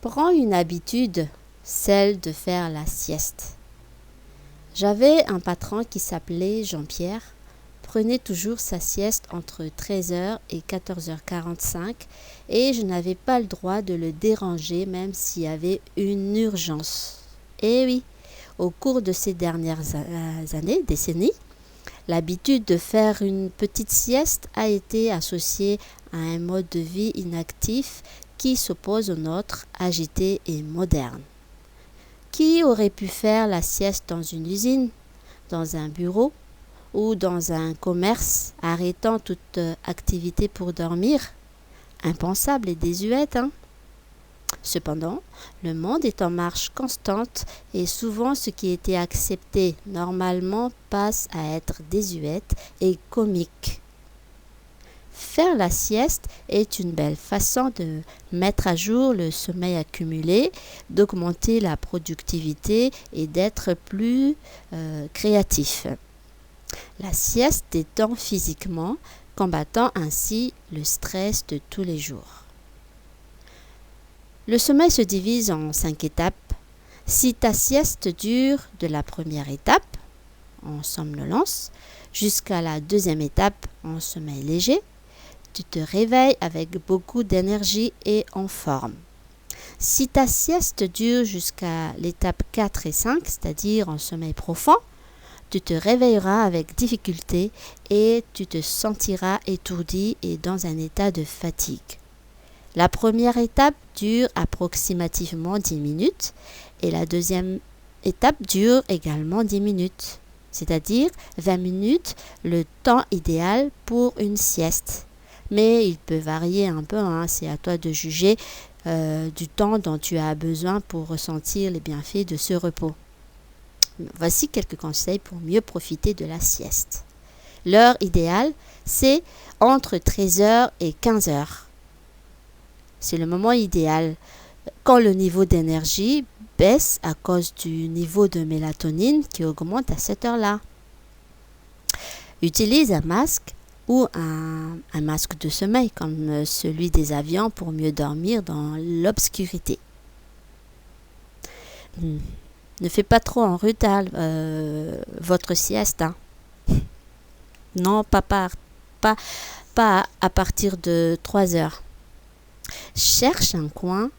Prends une habitude, celle de faire la sieste. J'avais un patron qui s'appelait Jean-Pierre, prenait toujours sa sieste entre 13h et 14h45 et je n'avais pas le droit de le déranger même s'il y avait une urgence. Et oui, au cours de ces dernières décennies, l'habitude de faire une petite sieste a été associée à un mode de vie inactif qui s'oppose au nôtre, agité et moderne. Qui aurait pu faire la sieste dans une usine, dans un bureau ou dans un commerce, arrêtant toute activité pour dormir? Impensable et désuète, hein? Cependant, le monde est en marche constante et souvent ce qui était accepté normalement passe à être désuète et comique. Faire la sieste est une belle façon de mettre à jour le sommeil accumulé, d'augmenter la productivité et d'être plus créatif. La sieste détend physiquement, combattant ainsi le stress de tous les jours. Le sommeil se divise en 5 étapes. Si ta sieste dure de la première étape, en somnolence, jusqu'à la deuxième étape, en sommeil léger, tu te réveilles avec beaucoup d'énergie et en forme. Si ta sieste dure jusqu'à l'étape 4 et 5, c'est-à-dire en sommeil profond, tu te réveilleras avec difficulté et tu te sentiras étourdi et dans un état de fatigue. La première étape dure approximativement 10 minutes et la deuxième étape dure également 10 minutes, c'est-à-dire 20 minutes, le temps idéal pour une sieste. Mais il peut varier un peu, hein, c'est à toi de juger du temps dont tu as besoin pour ressentir les bienfaits de ce repos. Voici quelques conseils pour mieux profiter de la sieste. L'heure idéale, c'est entre 13h et 15h. C'est le moment idéal quand le niveau d'énergie baisse à cause du niveau de mélatonine qui augmente à cette heure-là. Utilise un masque ou un masque de sommeil comme celui des avions pour mieux dormir dans l'obscurité. Ne fais pas trop en retard votre sieste. Hein. Non, pas à partir de 3 heures. Cherche un coin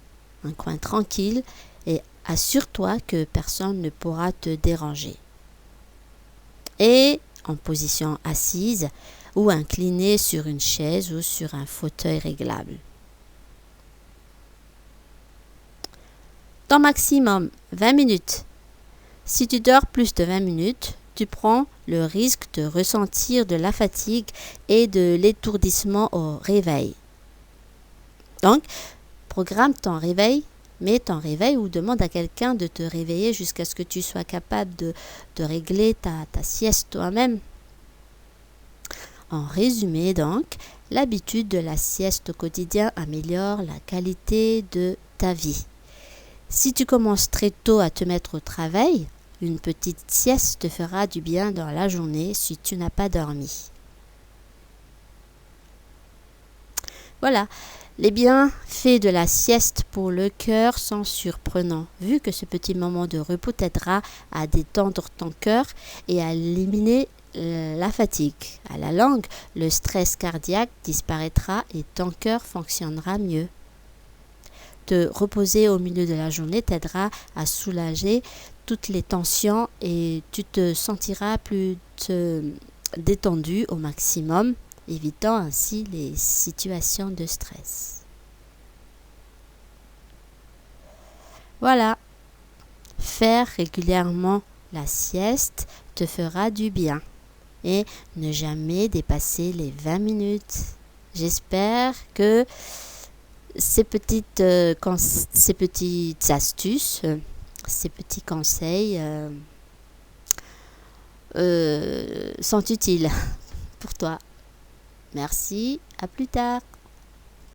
tranquille et assure-toi que personne ne pourra te déranger. Et en position assise ou inclinée sur une chaise ou sur un fauteuil réglable. Temps maximum 20 minutes. Si tu dors plus de 20 minutes, tu prends le risque de ressentir de la fatigue et de l'étourdissement au réveil. Donc, programme ton réveil, mets ton réveil ou demande à quelqu'un de te réveiller jusqu'à ce que tu sois capable de régler ta sieste toi-même. En résumé donc, l'habitude de la sieste au quotidien améliore la qualité de ta vie. Si tu commences très tôt à te mettre au travail, une petite sieste te fera du bien dans la journée si tu n'as pas dormi. Voilà, les bienfaits de la sieste pour le cœur sont surprenants, vu que ce petit moment de repos t'aidera à détendre ton cœur et à éliminer la fatigue. À la longue, le stress cardiaque disparaîtra et ton cœur fonctionnera mieux. Te reposer au milieu de la journée t'aidera à soulager toutes les tensions et tu te sentiras plus détendu au maximum, évitant ainsi les situations de stress. Voilà, faire régulièrement la sieste te fera du bien et ne jamais dépasser les 20 minutes. J'espère que ces petites astuces, ces petits conseils sont utiles pour toi. Merci, à plus tard.